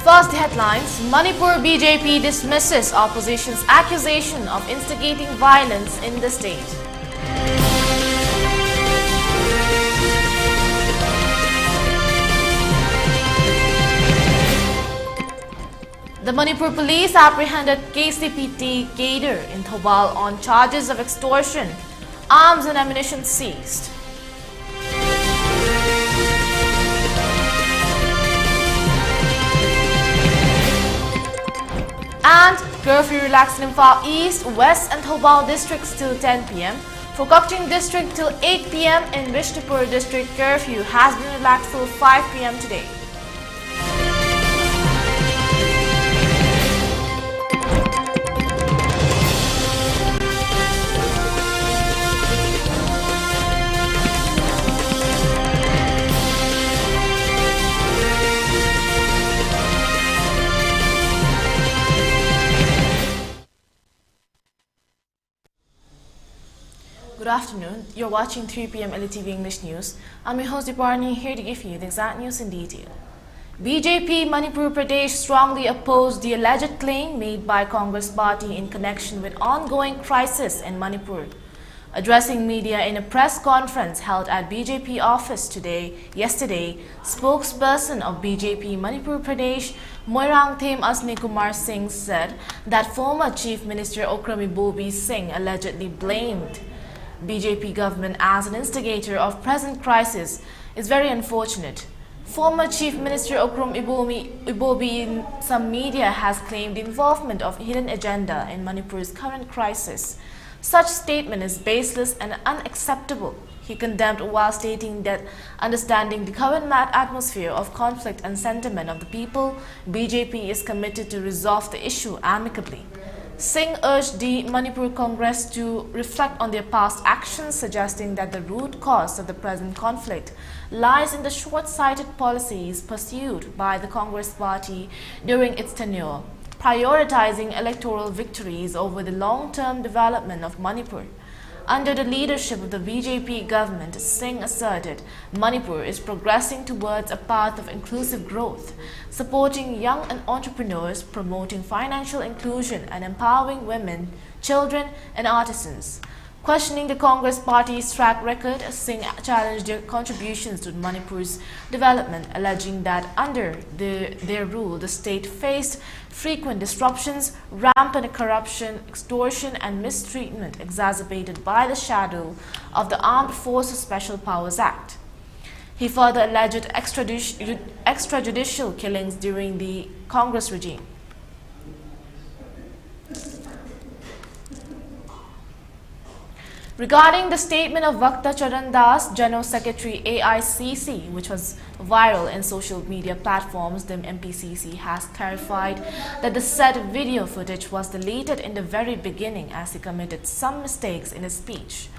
First headlines, Manipur BJP dismisses opposition's accusation of instigating violence in the state. The Manipur police apprehended KCPT cadre in Thobal on charges of extortion. Arms and ammunition seized. And curfew relaxed in Imphal East, West and Thobal districts till 10 p.m. For Kokching district till 8 p.m. in Tripura district, curfew has been relaxed till 5 p.m. today. Good afternoon. You're watching 3 p.m. ELITETV English News. I'm your host Dipwarani, here to give you the exact news in detail. BJP Manipur Pradesh strongly opposed the alleged claim made by Congress party in connection with ongoing crisis in Manipur. Addressing media in a press conference held at BJP office yesterday, spokesperson of BJP Manipur Pradesh, Moirangthem Asnikumar Singh said that former Chief Minister Okram Ibobi Singh allegedly blamed BJP government as an instigator of present crisis is very unfortunate. Former Chief Minister Okram Ibobi in some media has claimed the involvement of hidden agenda in Manipur's current crisis. Such statement is baseless and unacceptable. He condemned while stating that understanding the current mad atmosphere of conflict and sentiment of the people, BJP is committed to resolve the issue amicably. Singh urged the Manipur Congress to reflect on their past actions, suggesting that the root cause of the present conflict lies in the short-sighted policies pursued by the Congress party during its tenure, prioritizing electoral victories over the long-term development of Manipur. Under the leadership of the BJP government, Singh asserted Manipur is progressing towards a path of inclusive growth, supporting young entrepreneurs, promoting financial inclusion and empowering women, children and artisans. Questioning the Congress party's track record, Singh challenged their contributions to Manipur's development, alleging that under their rule, the state faced frequent disruptions, rampant corruption, extortion and mistreatment exacerbated by the shadow of the Armed Forces Special Powers Act. He further alleged extrajudicial killings during the Congress regime. Regarding the statement of Vakta Charan Das, General Secretary AICC, which was viral in social media platforms, the MPCC has clarified that the said video footage was deleted in the very beginning as he committed some mistakes in his speech.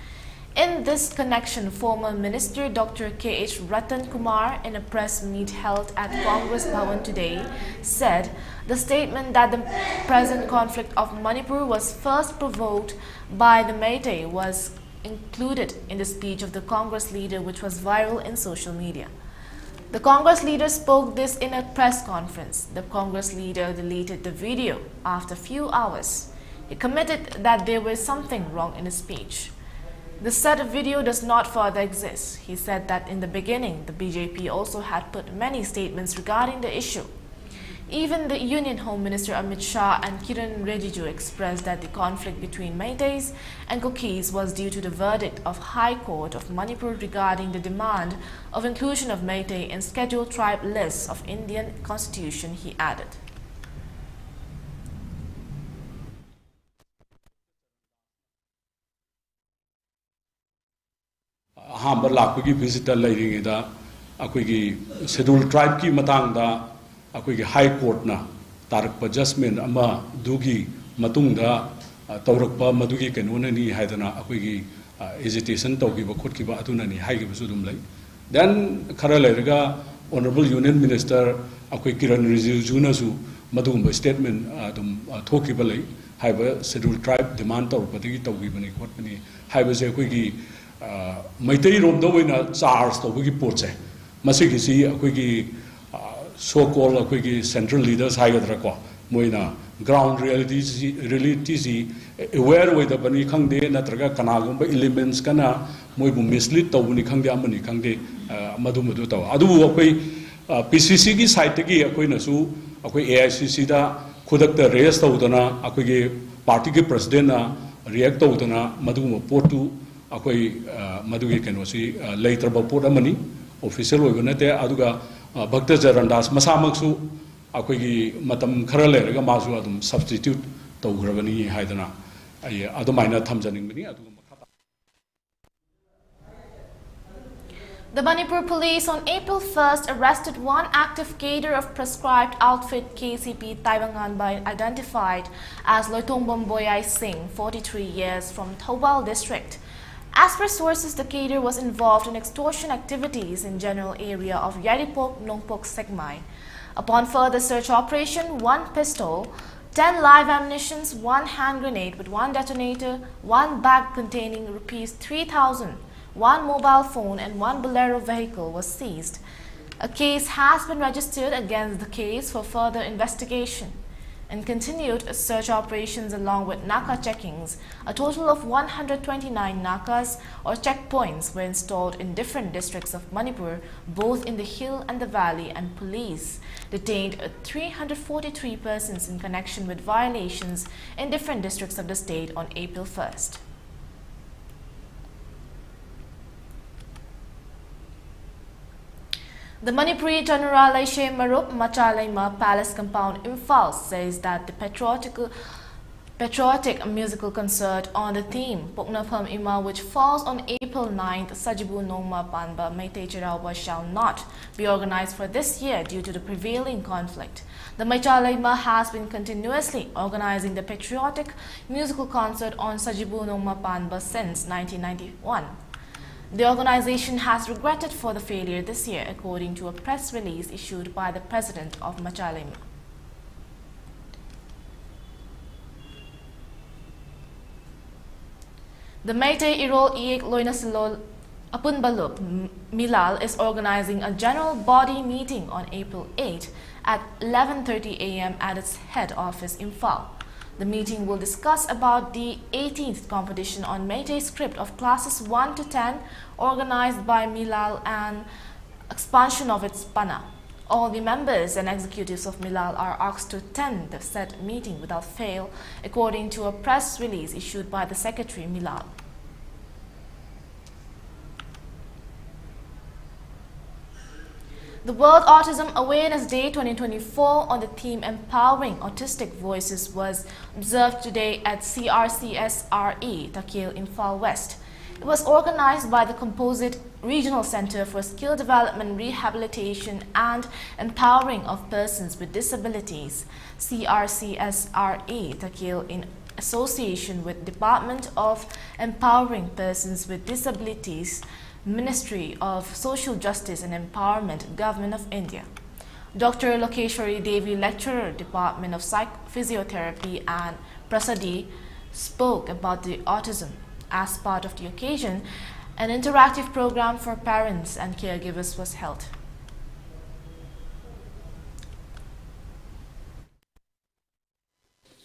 In this connection, former Minister Dr. K.H. Ratan Kumar, in a press meet held at Congress Bhavan today, said the statement that the present conflict of Manipur was first provoked by the Meitei was included in the speech of the Congress leader, which was viral in social media. The Congress leader spoke this in a press conference. The Congress leader deleted the video after a few hours. He committed that there was something wrong in his speech. The said video does not further exist. He said that in the beginning, the BJP also had put many statements regarding the issue. Even the Union Home Minister Amit Shah and Kiran Rijiju expressed that the conflict between Meiteis and Kukis was due to the verdict of High Court of Manipur regarding the demand of inclusion of Meitei in scheduled tribe lists of Indian Constitution, he added. Ahamba lakpagi visitor lairingida akoigi scheduled tribe ki matangda akoigi high court na tarakpa judgment ama dugi matungda tawrakpa madugi kanona ni haidana akoigi hesitation tawgiba khotkiba aduna ni haigiba sudum lai then khara lairaga honorable union minister akoi Kiran Rijiju na su madugumba statement adum thokiba lai haiba scheduled tribe demand tawrpadagi tawgibani khotpani haiba se akoigi Meitei rom da oina charge tawgi potse masigi si akoigi so called अखोगी central leaders हाइगद्रा को मोइना ground reality जी aware with the bani खंगदे नत्रगा कनागुंबा elements कना मोइ बु mislead तो बुनी खंगदे अमनी खंगदे मधु मधु तो अदु अखोई PCC की साइट की अखोई नसु अखोई AICC दा खुदक रेस तो उतना अखोगी पार्टी के president ना react तो उतना मधु पोटू अखोई मधु के कनोसी later बपोट अमनी official होगा न ते अदुगा भक्त जरंदास मसामकसु अखोगी मतम खरा लेरगा मासु अदुम सब्स्टिट्यूट तौग्रबनी हाइदना अय अदुमाइना थमजनिंगबनी अदुगा The Manipur police on April 1st arrested one active cadre of prescribed outfit KCP Taiwangan by identified as Loitongbom Boyai Singh, 43 years, from Thobal district. As per sources, the cadre was involved in extortion activities in general area of Yaripok, Nongpok, Segmai. Upon further search operation, 1 pistol, 10 live ammunitions, 1 hand grenade with 1 detonator, 1 bag containing rupees 3,000, 1 mobile phone and 1 Bolero vehicle was seized. A case has been registered against the case for further investigation. In continued search operations along with Naga checkings, a total of 129 Nagas or checkpoints were installed in different districts of Manipur, both in the hill and the valley, and police detained 343 persons in connection with violations in different districts of the state on April 1st. The Manipuri General Laishe Marup Machalaima Palace Compound Imphal says that the patriotic musical concert on the theme Poknafam Ima, which falls on April 9th, Sajibu Nongma Panba Meitei Chirawa, shall not be organized for this year due to the prevailing conflict. The Machalaima has been continuously organizing the patriotic musical concert on Sajibu Nongma Panba since 1991. The organization has regretted for the failure this year, according to a press release issued by the president of Machalaima. The Meitei Irol Iek Loinasilol Apunbalup Milal is organizing a general body meeting on April 8 at 11:30 a.m. at its head office in Phal. The meeting will discuss about the 18th competition on Meitei script of classes 1 to 10 organized by Milal and expansion of its PANA. All the members and executives of Milal are asked to attend the said meeting without fail, according to a press release issued by the secretary Milal. The World Autism Awareness Day 2024 on the theme Empowering Autistic Voices was observed today at CRCSRE, Takil in Far West. It was organized by the Composite Regional Center for Skill Development, Rehabilitation and Empowering of Persons with Disabilities, CRCSRE, Takil, in association with Department of Empowering Persons with Disabilities, Ministry of Social Justice and Empowerment, Government of India. Dr. Lokeshwari Devi, lecturer, Department of Physiotherapy and Prasadi, spoke about the autism. As part of the occasion, an interactive program for parents and caregivers was held.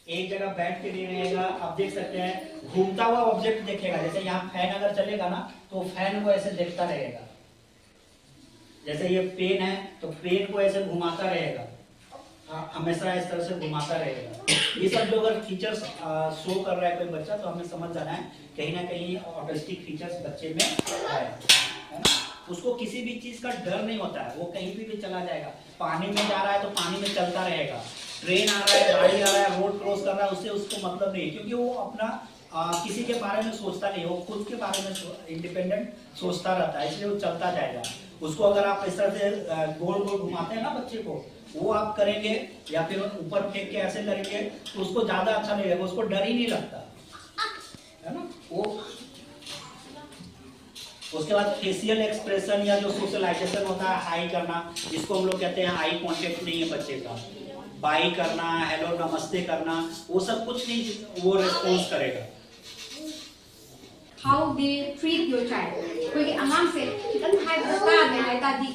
एक जगह बैठ के नहीं रहेगा, आप देख सकते हैं घूमता हुआ ऑब्जेक्ट देखेगा, जैसे यहाँ फैन अगर चलेगा ना तो फैन को ऐसे देखता रहेगा, जैसे ये पेन है तो पेन को ऐसे घुमाता रहेगा, हमेशा इस तरह से घुमाता रहेगा। ये सब जो अगर फीचर्स शो कर रहा है कोई बच्चा तो हमें समझ जाना है कहीं ना कहीं ऑटिस्टिक फीचर्स बच्चे में है। उसको किसी भी चीज का डर नहीं होता है, वो कहीं भी चला जाएगा, पानी में जा रहा है तो पानी में चलता रहेगा, ट्रेन आ रहा है, गाड़ी आ रहा है, रोड क्रॉस कर रहा है, उससे उसको मतलब नहीं, क्योंकि वो अपना किसी के बारे में सोचता नहीं, वो खुद के बारे में इंडिपेंडेंट सोचता रहता है, इसलिए वो चलता जाएगा। उसको अगर आप इस तरह से गोल गोल घुमाते हैं ना बच्चे को, वो आप करेंगे या फिर ऊपर फेंक के ऐसे करेंगे तो उसको ज्यादा अच्छा नहीं लगेगा, उसको डर ही नहीं लगता है ना। वो उसके बाद फेशियल एक्सप्रेशन या जो सोशलाइजेशन होता है, हाई करना, जिसको हम लोग कहते हैं आई कांटेक्ट नहीं है बच्चे का, बाई करना, हेलो नमस्ते करना, वो सब कुछ नहीं, वो रिस्पॉन्स करेगा। How they treat your child. कोई आराम से कितना हाई बता दे लाइक आदि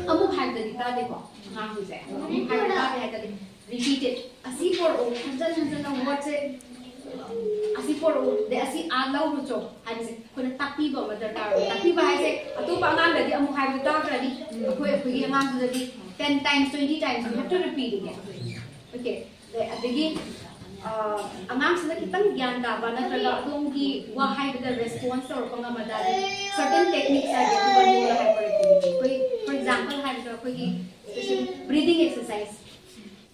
amuk haidari tade ko ngang se haidari repeated asi for o hanjan word se asi for o de asi aglaw ru cho haise kona tapi ba madar tar tapi ba haise atu pa ngang ladi amuk haidari tar ladi akoi ngang ladi 10 times 20 times you have to repeat again. Okay, again amang sila kitang gyan ta ba na talaga adong gi wahay the response or pangamada certain techniques are to control hyperactivity. For example, have special breathing exercise.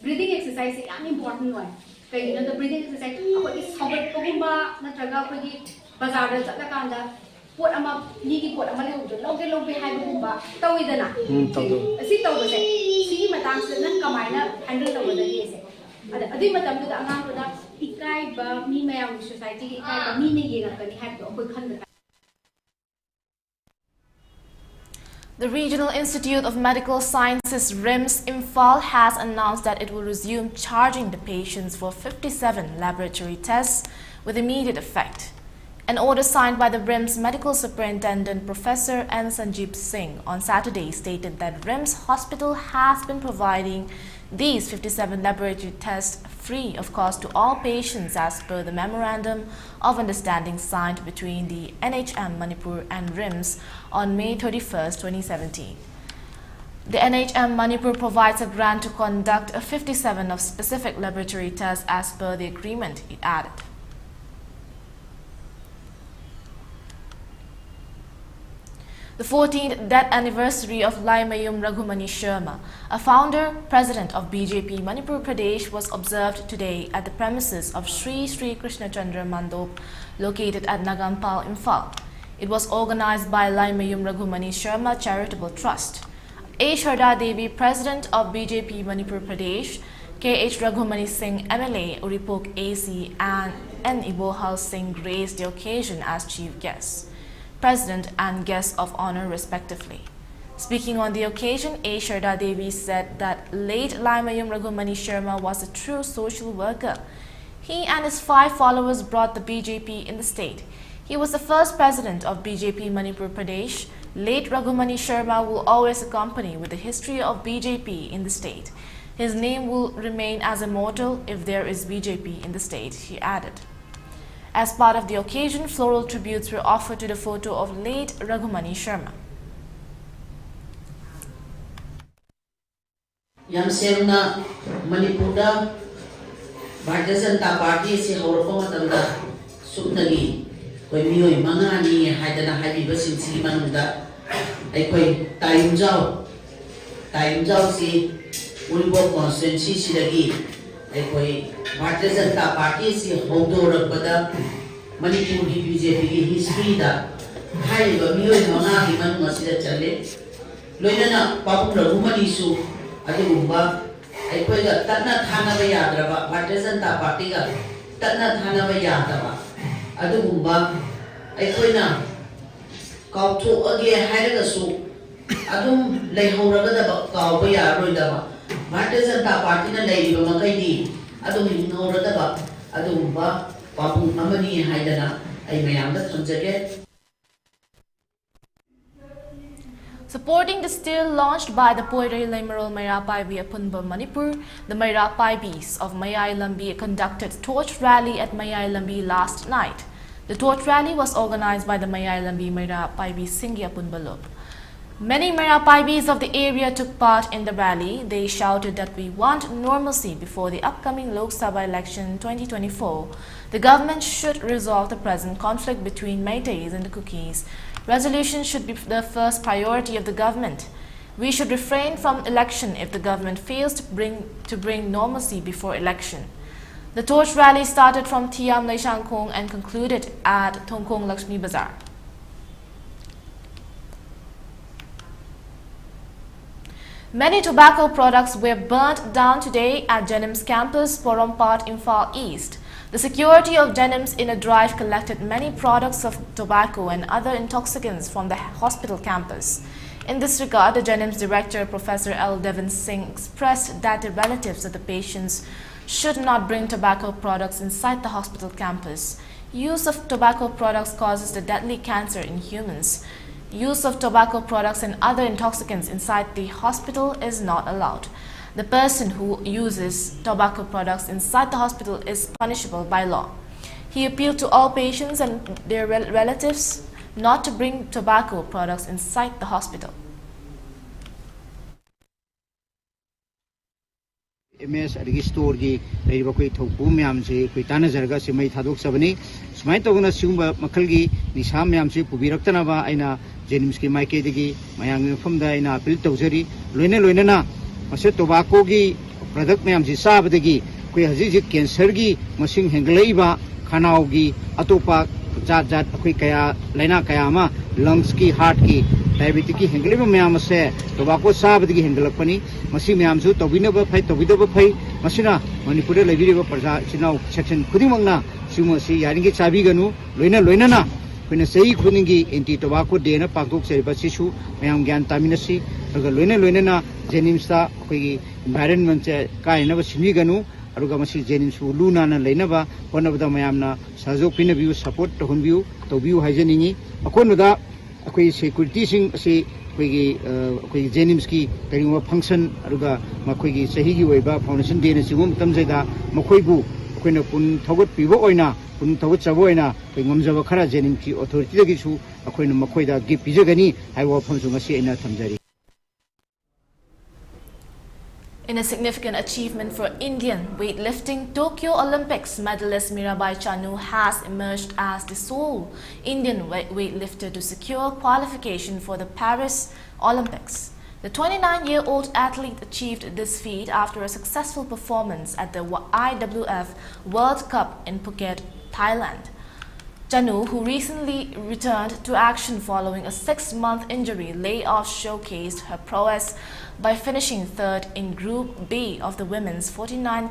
Breathing exercise is an important one. Kaya the breathing exercise ako is sabat ko ba na talaga ko gi bazar da sa kanda pot ama nigi pot ama log hay ba tawid na si tawid se si matang sila nan kamay na handle tawid da se adi matam da angang ko da ikai ba mi mayang society ikai ba mi ne yega kani hay ko khan. The Regional Institute of Medical Sciences RIMS Imphal has announced that it will resume charging the patients for 57 laboratory tests with immediate effect. An order signed by the RIMS Medical Superintendent Professor N. Sanjeev Singh on Saturday stated that RIMS Hospital has been providing these 57 laboratory tests free of cost to all patients as per the Memorandum of Understanding signed between the NHM Manipur and RIMS on May 31, 2017. The NHM Manipur provides a grant to conduct 57 of specific laboratory tests as per the agreement, it added. The 14th death anniversary of Laimayum Raghumani Sharma, a founder, president of BJP Manipur Pradesh, was observed today at the premises of Sri Krishna Chandra Mandop, located at Naga, Imphal. It was organized by Laimayum Raghumani Sharma Charitable Trust. A. Sharda Devi, president of BJP Manipur Pradesh, K.H. Raghumani Singh, MLA, Uripok AC, and N. Ibohal Singh graced the occasion as chief guests, president and guests of honor respectively. Speaking on the occasion, A. Sharda Devi said that late Laimayum Raghumani Sharma was a true social worker. He and his 5 followers brought the BJP in the state. He was the first president of BJP Manipur Pradesh. Late Raghumani Sharma will always accompany with the history of BJP in the state. His name will remain as immortal if there is BJP in the state, he added. As part of the occasion, floral tributes were offered to the photo of late Raghumani Sharma. Yamsemna Manipurda Bharatiya Janata Party se haurpa matamda suknagi koi mioi mangani haidana haibiba singsi manunda aikoi taimjau si Ulbo constituency sidagi aikoi Bharatiya Janata Party se haudorakpada Manipur ki BJP ki history da haiba mioi mangani manunga sida challe loinana Papu Raghumani su adugumba aikoi ga tanna thana ba yadraba Bharatiya Janata Party ga tanna thana ba yadaba adugumba aikoi na kautho age hairaga su adum leihoraga da kauba yaroi da Bharatiya Janata Party na leiba makai di adum hinhoraga da adugumba papu amani haidana ai mayamda thonjage. Supporting the still launched by the Poirai Laimaral Mirabai Punba Manipur, the Mirabaibis of Mayai Lambi conducted torch rally at Mayai Lambi last night. The torch rally was organized by the Mayai Lambi Mirabai Singya Punbalop. Many Mirabaibis of the area took part in the rally. They shouted that we want normalcy before the upcoming Lok Sabha election 2024. The government should resolve the present conflict between Meiteis and the Kukis. Resolution should be the first priority of the government. We should refrain from election if the government fails to bring normalcy before election. The torch rally started from Thiam Laishangkong and concluded at Thongkong Lakshmi Bazaar. Many tobacco products were burnt down today at Jennings campus, Porompat, Imphal East. The security of Jennings in a drive collected many products of tobacco and other intoxicants from the hospital campus. In this regard, the Jennings director, Professor L. Devin Singh, expressed that the relatives of the patients should not bring tobacco products inside the hospital campus. Use of tobacco products causes the deadly cancer in humans. Use of tobacco products and other intoxicants inside the hospital is not allowed. The person who uses tobacco products inside the hospital is punishable by law. He appealed to all patients and their relatives not to bring tobacco products inside the hospital. MS adigi store gi leiba koi thokpu myam se koi tana jarga se mai thadok sabani sumai togna sumba makhal gi nisa myam se pubirakta ba aina jenims ki maike digi mayang famda aina appeal tawjari loina na mase tobacco gi product myam se sabadagi koi haji cancer gi masing henglaiba khanau gi atopa jat koi kaya laina kaya ma lungs ki heart ki diabetes ki henglaiba myam se tobacco sabadagi henglakpani masi myam su tobinaba phai tobidaba phai masina manipur da labiriba parja chinau section khudimangna simu si yaringi chabi ganu loina na koina sei khuningi anti tobacco day na pakdok seriba sisu myam gyan taminasi aruga loina na jenims ta koi environment che kaina ba simi ganu aruga masi jenims luna na leinaba honabda myamna sajok pinabiu support to hunbiu tobiu haijeningi akonuda akoi security sing si koi jenims ki kariwa function aruga makoi gi sahi gi oiba foundation day na sigum tamjaida makoi bu koina pun thogot pibo oina pun thogot chabo oina koi ngamjaba khara jenim ki authority gi su akoina makoi da gi pijagani haiwa phonsu ngasi aina thamjari. In a significant achievement for Indian weightlifting, Tokyo Olympics medalist Mirabai Chanu has emerged as the sole Indian weightlifter to secure qualification for the Paris Olympics. The 29-year-old athlete achieved this feat after a successful performance at the IWF World Cup in Phuket, Thailand. Chanu, who recently returned to action following a 6-month injury layoff, showcased her prowess by finishing third in Group B of the women's 49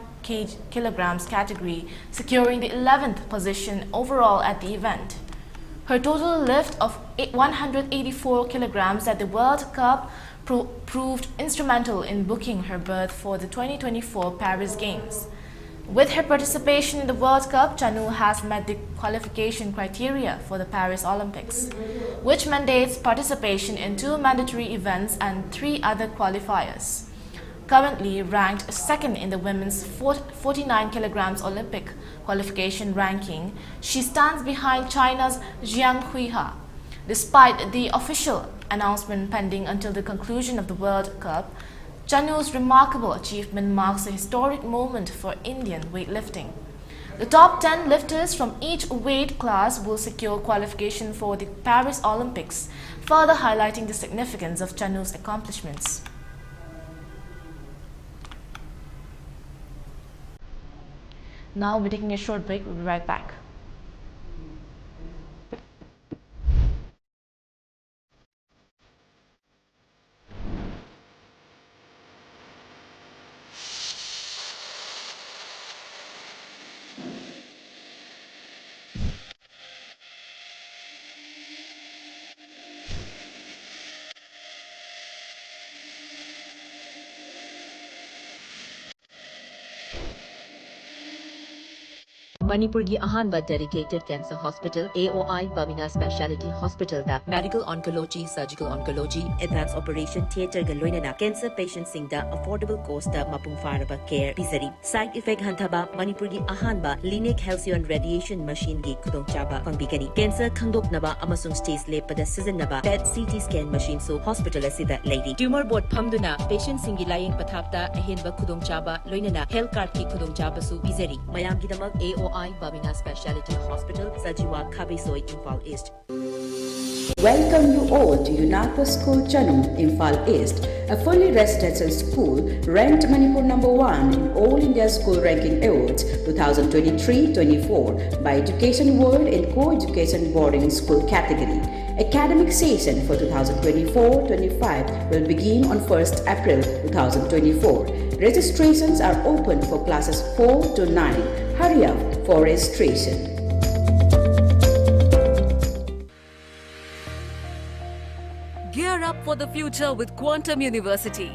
kilograms category, securing the 11th position overall at the event. Her total lift of 184 kilograms at the World Cup proved instrumental in booking her berth for the 2024 Paris Games. With her participation in the World Cup, Chanu has met the qualification criteria for the Paris Olympics, which mandates participation in 2 mandatory events and 3 other qualifiers. Currently ranked second in the women's 49 kilograms Olympic qualification ranking, she stands behind China's Jiang Huiha. Despite the official announcement pending until the conclusion of the World Cup, Chanu's remarkable achievement marks a historic moment for Indian weightlifting. The top 10 lifters from each weight class will secure qualification for the Paris Olympics, further highlighting the significance of Chanu's accomplishments. Now we're taking a short break. We'll be right back. Manipur की अहानबा dedicated cancer hospital AOI Babina Specialty Hospital da medical oncology, surgical oncology, advanced operation theatre ga loinana cancer patients sing da affordable cost da mapung faraba care pisari side effect hantaba Manipur की अहानबा linear halcyon radiation machine gi khudong chaba pangbigani cancer khangdoknaba amasung stage lepada sizinaba PET CT scan machine so hospital asida lady tumor board phamduna patient sing gi laying pathapta ahenba khudong chaba loinana health card ki khudong chaba su pisari mayam gi damak AOI Babina Specialty Hospital, Sajiwa Kabisoi, Imphal East. Welcome you all to UNAPO School Chanu, Imphal East, a fully residential school ranked Manipur #1 in All India School Ranking Awards 2023-24 by Education World in Co-Education Boarding School category. Academic session for 2024-25 will begin on 1st April 2024. Registrations are open for classes 4 to 9. Hurry up for registration. Gear up for the future with Quantum University.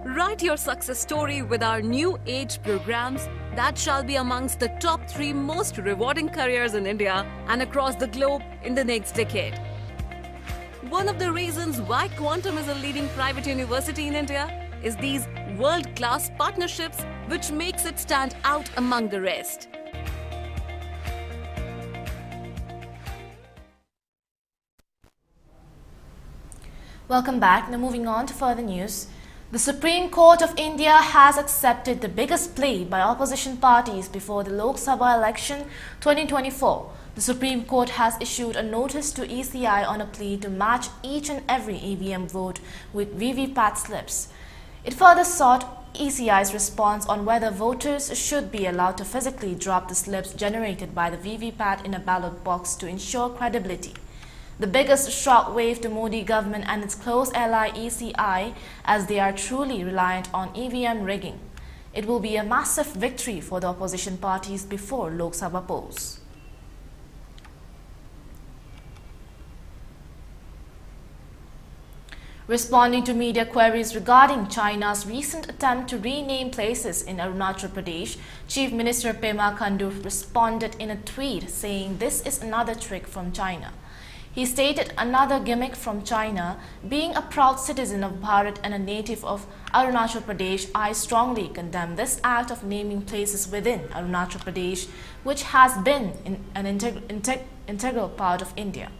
Write your success story with our new age programs that shall be amongst the top 3 most rewarding careers in India and across the globe in the next decade. one of the reasons why Quantum is a leading private university in India is these world-class partnerships, which makes it stand out among the rest. Welcome back. Now moving on to further news. The Supreme Court of India has accepted the biggest plea by opposition parties before the Lok Sabha election 2024. The Supreme Court has issued a notice to ECI on a plea to match each and every EVM vote with VVPAT slips. It further sought ECI's response on whether voters should be allowed to physically drop the slips generated by the VVPAT in a ballot box to ensure credibility. The biggest shockwave to Modi government and its close ally ECI, as they are truly reliant on EVM rigging. It will be a massive victory for the opposition parties before Lok Sabha polls. Responding to media queries regarding China's recent attempt to rename places in Arunachal Pradesh, Chief Minister Pema Khandu responded in a tweet saying this is another trick from China. He stated, another gimmick from China. Being a proud citizen of Bharat and a native of Arunachal Pradesh, I strongly condemn this act of naming places within Arunachal Pradesh, which has been an integral part of India.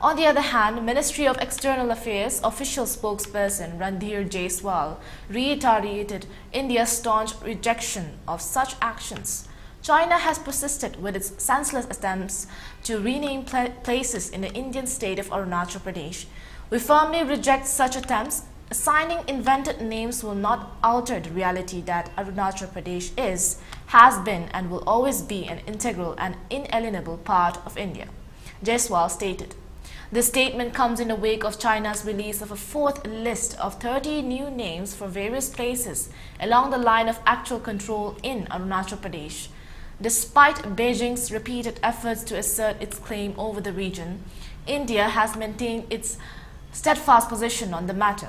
On the other hand, Ministry of External Affairs official spokesperson Randhir Jaiswal reiterated India's staunch rejection of such actions. China has persisted with its senseless attempts to rename places in the Indian state of Arunachal Pradesh. We firmly reject such attempts. Assigning invented names will not alter the reality that Arunachal Pradesh is, has been and will always be an integral and inalienable part of India, Jaiswal stated. This statement comes in the wake of China's release of a fourth list of 30 new names for various places along the line of actual control in Arunachal Pradesh. Despite Beijing's repeated efforts to assert its claim over the region, India has maintained its steadfast position on the matter.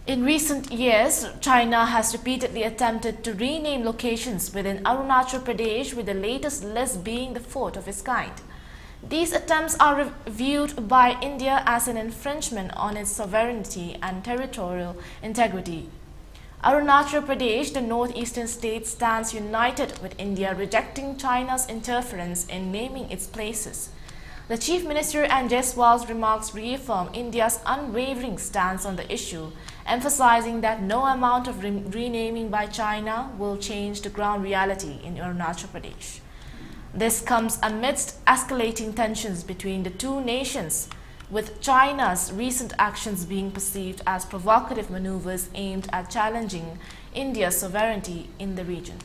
In recent years, China has repeatedly attempted to rename locations within Arunachal Pradesh, with the latest list being the fourth of its kind. These attempts are viewed by India as an infringement on its sovereignty and territorial integrity. Arunachal Pradesh, the northeastern state, stands united with India, rejecting China's interference in naming its places. The Chief Minister and Jaiswal's remarks reaffirm India's unwavering stance on the issue, emphasizing that no amount of renaming by China will change the ground reality in Arunachal Pradesh. This comes amidst escalating tensions between the two nations, with China's recent actions being perceived as provocative maneuvers aimed at challenging India's sovereignty in the region.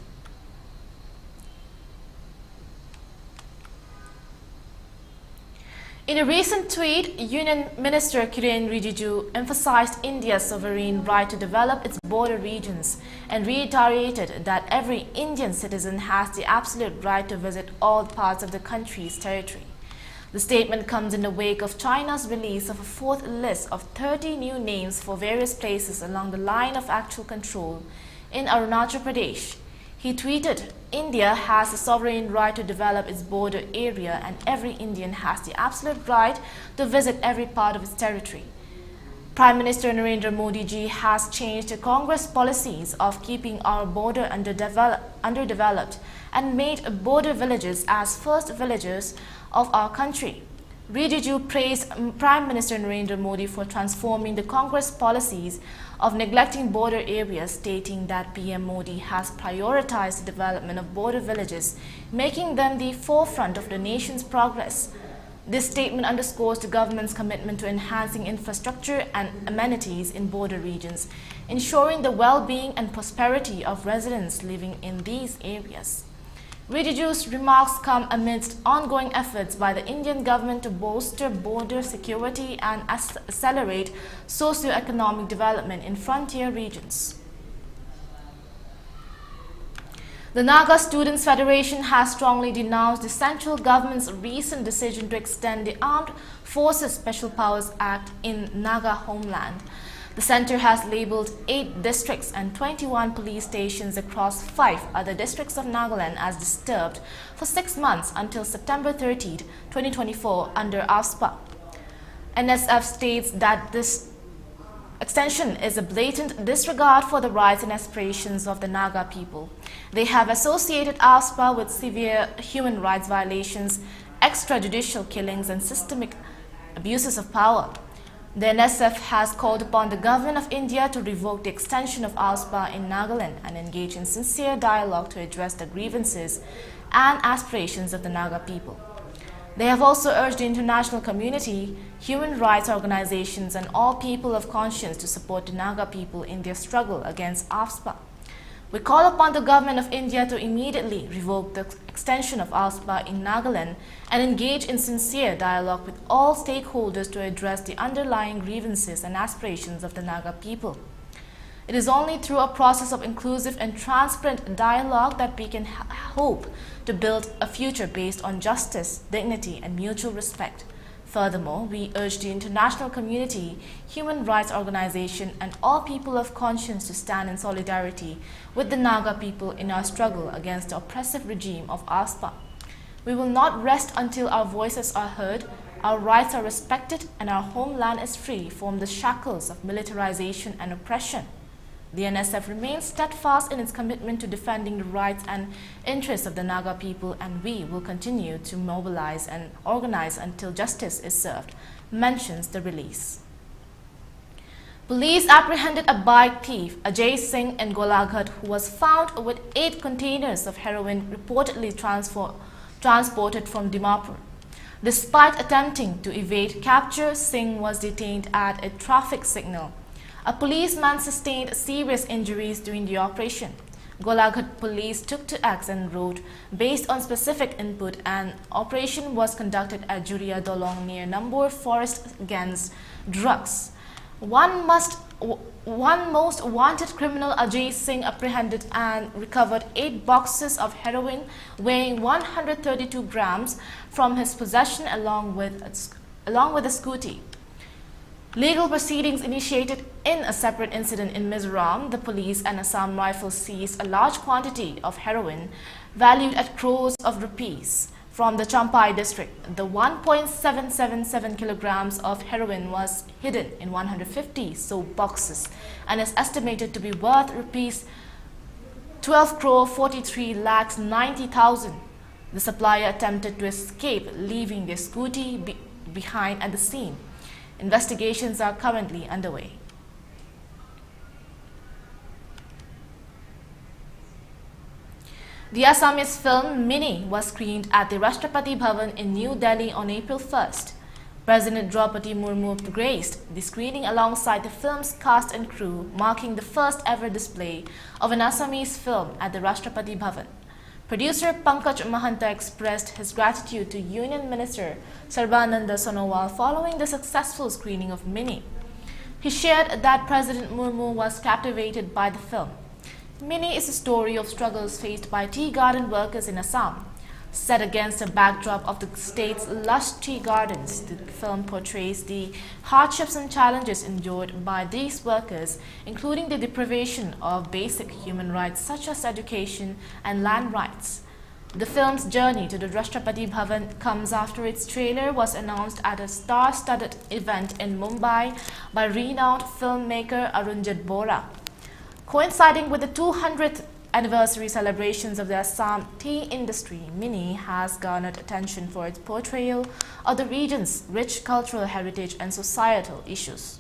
In a recent tweet, Union Minister Kiren Rijiju emphasized India's sovereign right to develop its border regions and reiterated that every Indian citizen has the absolute right to visit all parts of the country's territory. The statement comes in the wake of China's release of a fourth list of 30 new names for various places along the line of actual control in Arunachal Pradesh. He tweeted, India has the sovereign right to develop its border area and every Indian has the absolute right to visit every part of its territory. Prime Minister Narendra Modi ji has changed the Congress policies of keeping our border underdeveloped and made border villages as first villages of our country. Rijiju praised Prime Minister Narendra Modi for transforming the Congress policies of neglecting border areas, stating that PM Modi has prioritized the development of border villages, making them the forefront of the nation's progress. This statement underscores the government's commitment to enhancing infrastructure and amenities in border regions, ensuring the well-being and prosperity of residents living in these areas. Rijiju's remarks come amidst ongoing efforts by the Indian government to bolster border security and accelerate socio-economic development in frontier regions. The Naga Students Federation has strongly denounced the central government's recent decision to extend the Armed Forces Special Powers Act in Naga homeland. The center has labeled 8 districts and 21 police stations across 5 other districts of Nagaland as disturbed for 6 months until September 30, 2024 under AFSPA. NSF states that this extension is a blatant disregard for the rights and aspirations of the Naga people. They have associated AFSPA with severe human rights violations, extrajudicial killings and systemic abuses of power. The NSF has called upon the Government of India to revoke the extension of AFSPA in Nagaland and engage in sincere dialogue to address the grievances and aspirations of the Naga people. They have also urged the international community, human rights organizations and all people of conscience to support the Naga people in their struggle against AFSPA. We call upon the Government of India to immediately revoke the extension of AFSPA in Nagaland and engage in sincere dialogue with all stakeholders to address the underlying grievances and aspirations of the Naga people. It is only through a process of inclusive and transparent dialogue that we can hope to build a future based on justice, dignity, and mutual respect. Furthermore, we urge the international community, human rights organizations, and all people of conscience to stand in solidarity with the Naga people in our struggle against the oppressive regime of AFSPA. We will not rest until our voices are heard, our rights are respected, and our homeland is free from the shackles of militarization and oppression. The NSF remains steadfast in its commitment to defending the rights and interests of the Naga people, and we will continue to mobilize and organize until justice is served, mentions the release. Police apprehended a bike thief, Ajay Singh in Golaghat, who was found with 8 containers of heroin reportedly transported from Dimapur. Despite attempting to evade capture, Singh was detained at a traffic signal. A policeman sustained serious injuries during the operation. Golaghat police took to action and wrote, based on specific input, an operation was conducted at Jazeera Dolong near Nambur Forest against drugs. One most wanted criminal, Ajay Singh, apprehended and recovered 8 boxes of heroin weighing 132 grams from his possession along with a scooty. Legal proceedings initiated in a separate incident in Mizoram. The police and Assam Rifles seized a large quantity of heroin valued at crores of rupees from the Champai district. The 1.777 kilograms of heroin was hidden in 150 soap boxes and is estimated to be worth rupees 12,43,90,000. The supplier attempted to escape, leaving their scooty behind at the scene. Investigations are currently underway. The Assamese film Mini was screened at the Rashtrapati Bhavan in New Delhi on April 1st. President Draupadi Murmu graced the screening alongside the film's cast and crew, marking the first ever display of an Assamese film at the Rashtrapati Bhavan. Producer Pankaj Mahanta expressed his gratitude to Union Minister Sarbananda Sonowal following the successful screening of Mini. He shared that President Murmu was captivated by the film. Mini is a story of struggles faced by tea garden workers in Assam. Set against a backdrop of the state's lush tea gardens, the film portrays the hardships and challenges endured by these workers, including the deprivation of basic human rights such as education and land rights. The film's journey to the Rashtrapati Bhavan comes after its trailer was announced at a star-studded event in Mumbai by renowned filmmaker Arunjit Bora. Coinciding with the 200th anniversary celebrations of the Assam tea industry, Mini has garnered attention for its portrayal of the region's rich cultural heritage and societal issues.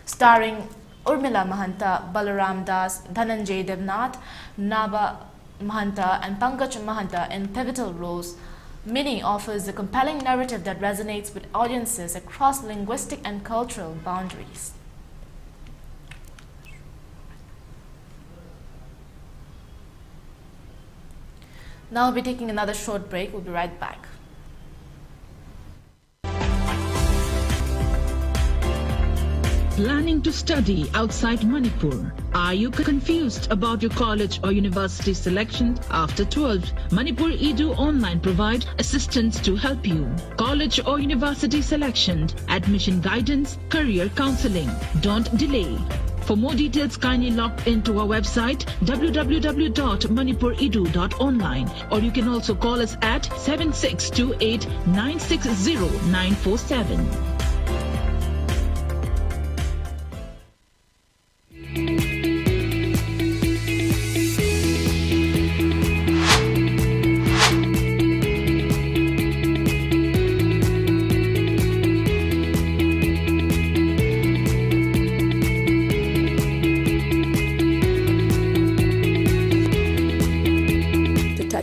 Starring Urmila Mahanta, Balaram Das, Dhananjay Devnath, Naga Mahanta and Pankaj Mahanta in pivotal roles, Mini offers a compelling narrative that resonates with audiences across linguistic and cultural boundaries. Now we'll be taking another short break. We'll be right back. Planning to study outside Manipur? Are you confused about your college or university selection after 12? Manipur Edu Online provides assistance to help you. College or university selection, admission guidance, career counseling. Don't delay. For more details, kindly log into our website www.manipuredu.online, or you can also call us at 7628 960 947.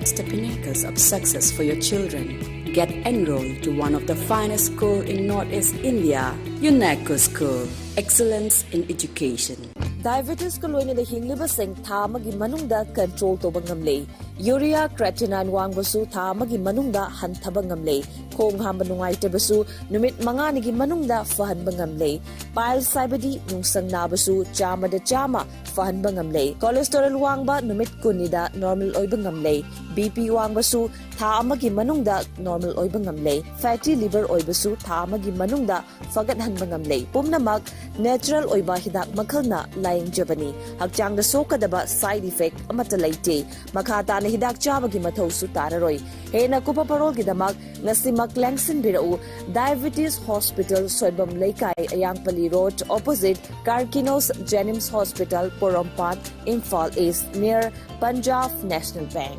That's the pinnacles of success for your children. Get enrolled to one of the finest schools in Northeast India, UNESCO School. Excellence in Education. Diabetes ko loina na hinglibasing thamagi manungda control toba ngamle. Urea creatinine wangbasu thamagi manungda hantaba ngamle. Khong hamba nungaitabasu numit manganigi manungda fahanba ngamle. Bile saibadi nungsang nabasu chama da chama fahanba ngamle. Cholesterol wangba numit kunida normal oiba ngamle. BP wangbasu thamagi manungda normal oiba ngamle. Fatty liver oibasu thamagi manungda fagat hanba ngamle. Pumnamak natural oiba hidak makalna laying jabani. Hakjang da sokadaba side effect amata laite. Makata na hidak chabagi mathaw su tararoi. Hena kupa parol gidamak ngasimak langsin birau Diabetes Hospital Soibam Laikai Ayangpali Road opposite Karkinos Jenims Hospital Porompat Imphal East near Punjab National Bank.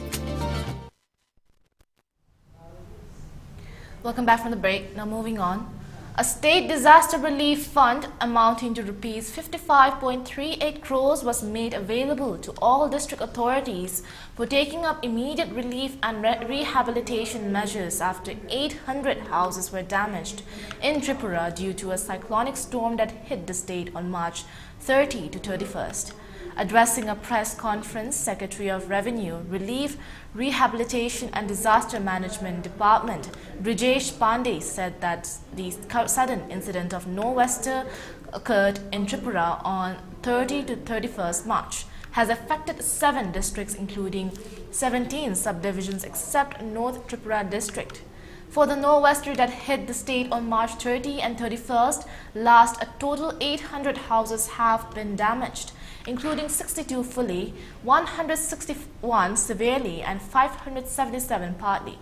Welcome back from the break. Now moving on. A state disaster relief fund amounting to Rs 55.38 crores was made available to all district authorities for taking up immediate relief and rehabilitation measures after 800 houses were damaged in Tripura due to a cyclonic storm that hit the state on March 30 to 31st. Addressing a press conference, Secretary of Revenue, Relief, Rehabilitation and Disaster Management Department, Brijesh Pandey, said that the sudden incident of nor'wester occurred in Tripura on 30 to 31st March has affected 7 districts including 17 subdivisions except North Tripura district. For the nor'wester that hit the state on March 30 and 31st, a total 800 houses have been damaged, including 62 fully, 161 severely, and 577 partly.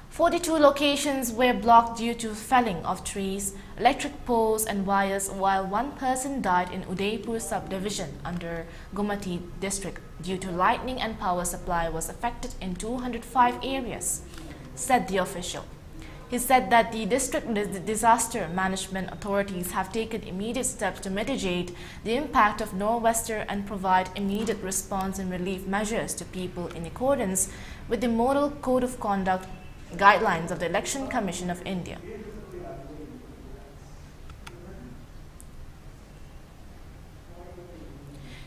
42 locations were blocked due to felling of trees, electric poles and wires, while 1 person died in Udaipur subdivision under Gumati district due to lightning, and power supply was affected in 205 areas, said the official. He said that the district disaster management authorities have taken immediate steps to mitigate the impact of nor'wester and provide immediate response and relief measures to people in accordance with the Model Code of Conduct guidelines of the Election Commission of India.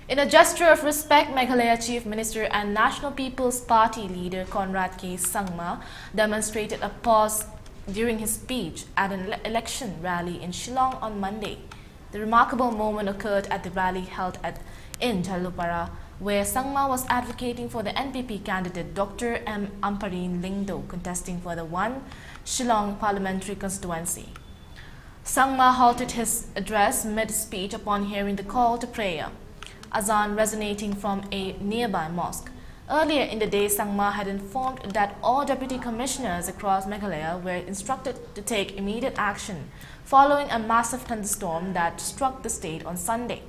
In a gesture of respect, Meghalaya Chief Minister and National People's Party leader Conrad K. Sangma demonstrated a pause during his speech at an election rally in Shillong on Monday. The remarkable moment occurred at the rally held in Tripura, where Sangma was advocating for the NPP candidate Dr. M. Amparin Lingdo contesting for the 1 Shillong parliamentary constituency. Sangma halted his address mid-speech upon hearing the call to prayer, azan resonating from a nearby mosque. Earlier in the day, Sangma had informed that all deputy commissioners across Meghalaya were instructed to take immediate action following a massive thunderstorm that struck the state on Sunday.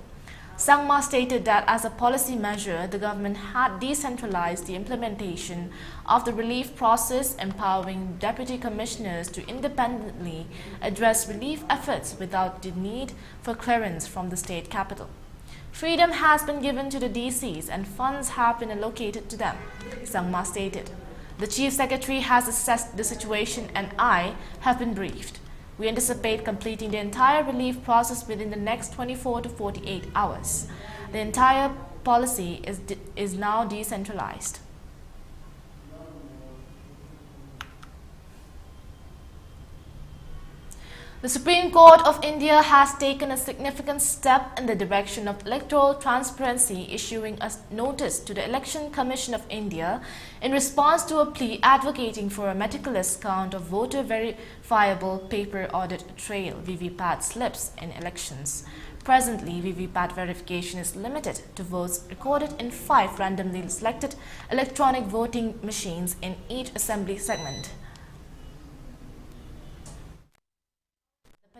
Sangma stated that as a policy measure, the government had decentralized the implementation of the relief process, empowering deputy commissioners to independently address relief efforts without the need for clearance from the state capital. Freedom has been given to the DCs and funds have been allocated to them, Sangma stated. The Chief Secretary has assessed the situation and I have been briefed. We anticipate completing the entire relief process within the next 24 to 48 hours. The entire policy is now decentralized. The Supreme Court of India has taken a significant step in the direction of electoral transparency, issuing a notice to the Election Commission of India in response to a plea advocating for a meticulous count of voter verifiable paper audit trail (VVPAT) slips in elections. Presently, VVPAT verification is limited to votes recorded in 5 randomly selected electronic voting machines in each assembly segment.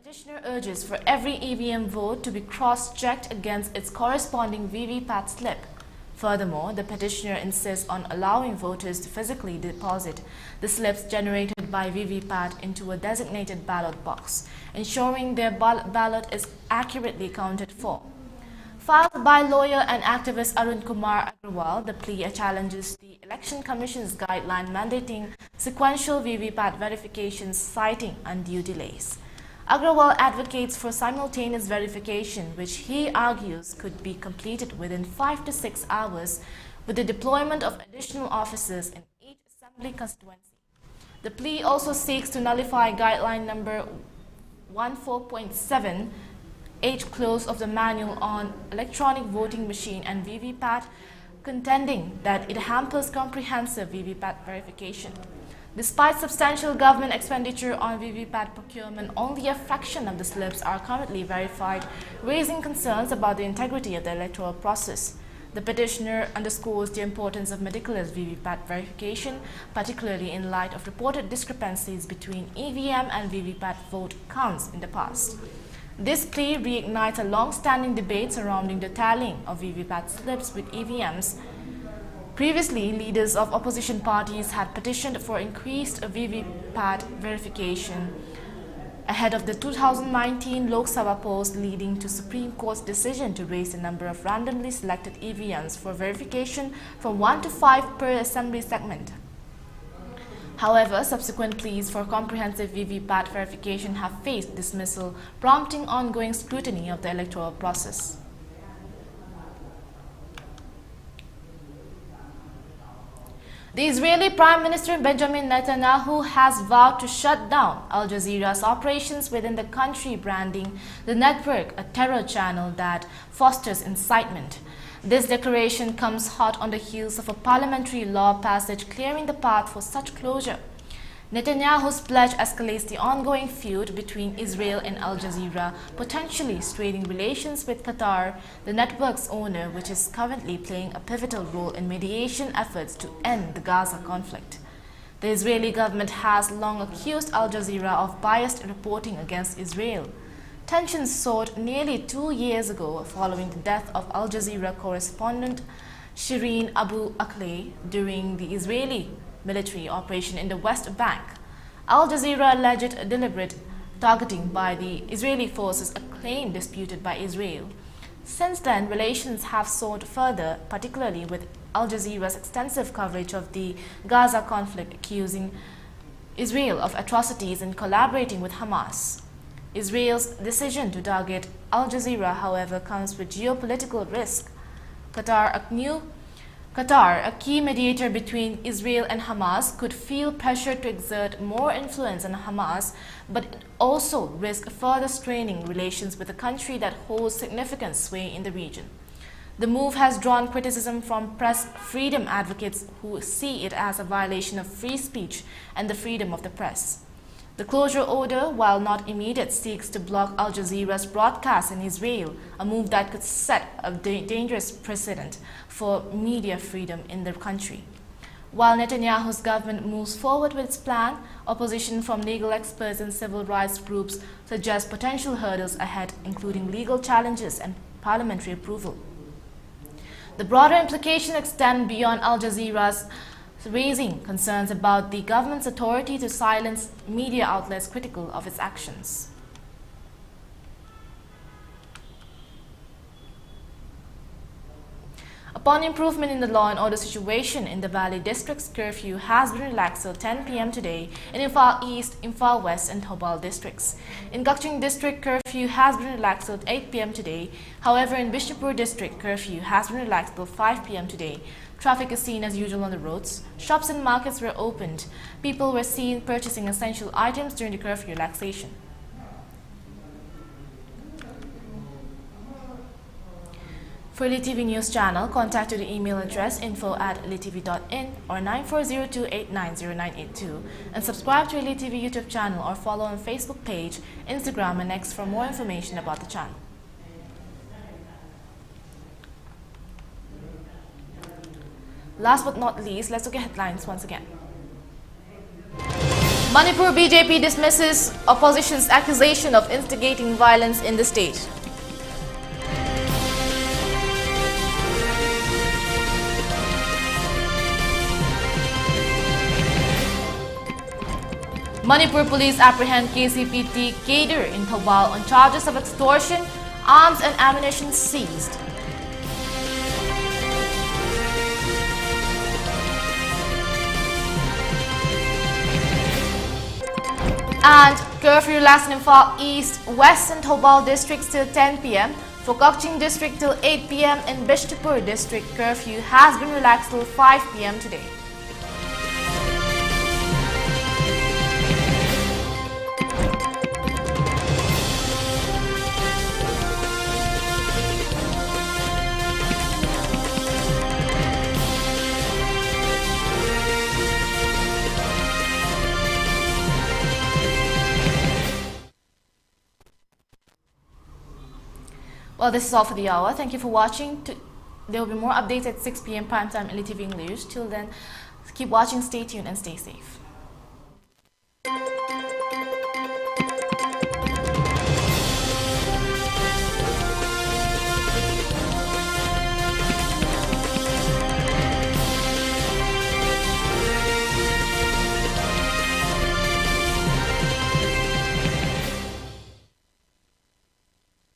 The petitioner urges for every EVM vote to be cross-checked against its corresponding VVPAT slip. Furthermore, the petitioner insists on allowing voters to physically deposit the slips generated by VVPAT into a designated ballot box, ensuring their ballot is accurately counted for. Filed by lawyer and activist Arun Kumar Agrawal, the plea challenges the Election Commission's guideline mandating sequential VVPAT verifications, citing undue delays. Agrawal advocates for simultaneous verification, which he argues could be completed within 5 to 6 hours with the deployment of additional officers in each assembly constituency. The plea also seeks to nullify guideline number 14.7 H clause of the manual on electronic voting machine and VVPAT, contending that it hampers comprehensive VVPAT verification. Despite substantial government expenditure on VVPAT procurement, only a fraction of the slips are currently verified, raising concerns about the integrity of the electoral process. The petitioner underscores the importance of meticulous VVPAT verification, particularly in light of reported discrepancies between EVM and VVPAT vote counts in the past. This plea reignites a long-standing debate surrounding the tallying of VVPAT slips with EVMs. Previously, leaders of opposition parties had petitioned for increased VVPAT verification ahead of the 2019 Lok Sabha polls, leading to Supreme Court's decision to raise the number of randomly selected EVMs for verification from 1 to 5 per assembly segment. However, subsequent pleas for comprehensive VVPAT verification have faced dismissal, prompting ongoing scrutiny of the electoral process. The Israeli Prime Minister Benjamin Netanyahu has vowed to shut down Al Jazeera's operations within the country, branding the network a terror channel that fosters incitement. This declaration comes hot on the heels of a parliamentary law passage clearing the path for such closure. Netanyahu's pledge escalates the ongoing feud between Israel and Al Jazeera, potentially straining relations with Qatar, the network's owner, which is currently playing a pivotal role in mediation efforts to end the Gaza conflict. The Israeli government has long accused Al Jazeera of biased reporting against Israel. Tensions soared nearly 2 years ago following the death of Al Jazeera correspondent Shireen Abu Akleh during the Israeli military operation in the West Bank. Al Jazeera alleged deliberate targeting by the Israeli forces, a claim disputed by Israel. Since then, relations have soared further, particularly with Al Jazeera's extensive coverage of the Gaza conflict, accusing Israel of atrocities and collaborating with Hamas. Israel's decision to target Al Jazeera, however, comes with geopolitical risk. Qatar, a key mediator between Israel and Hamas, could feel pressure to exert more influence on Hamas, but also risk further straining relations with a country that holds significant sway in the region. The move has drawn criticism from press freedom advocates who see it as a violation of free speech and the freedom of the press. The closure order, while not immediate, seeks to block Al Jazeera's broadcast in Israel, a move that could set a dangerous precedent for media freedom in the country. While Netanyahu's government moves forward with its plan, opposition from legal experts and civil rights groups suggest potential hurdles ahead, including legal challenges and parliamentary approval. The broader implications extend beyond Al Jazeera's, raising concerns about the government's authority to silence media outlets critical of its actions. Upon improvement in the law and order situation in the Valley Districts, curfew has been relaxed till 10 p.m. today in Imphal East, Imphal West and Thobal districts. In Gakching District, curfew has been relaxed till 8 p.m. today. However, in Bishnupur District, curfew has been relaxed till 5 p.m. today. Traffic is seen as usual on the roads. Shops and markets were opened. People were seen purchasing essential items during the curfew relaxation. For ELITETV News Channel, contact to the email address info@elitetv.in or 9402890982 and subscribe to ELITETV YouTube channel or follow on Facebook page, Instagram and X for more information about the channel. Last but not least, let's look at headlines once again. Manipur BJP dismisses opposition's accusation of instigating violence in the state. Manipur police apprehend KCPT cadre in Thobal on charges of extortion, arms and ammunition seized. And curfew lasting in Far East, West and Thobal districts till 10 p.m. For Kokching district till 8 p.m. In Bishtupur district, curfew has been relaxed till 5 p.m. today. Well, this is all for the hour. Thank you for watching. There will be more updates at 6 p.m. primetime ELITETV English. Till then, keep watching, stay tuned, and stay safe.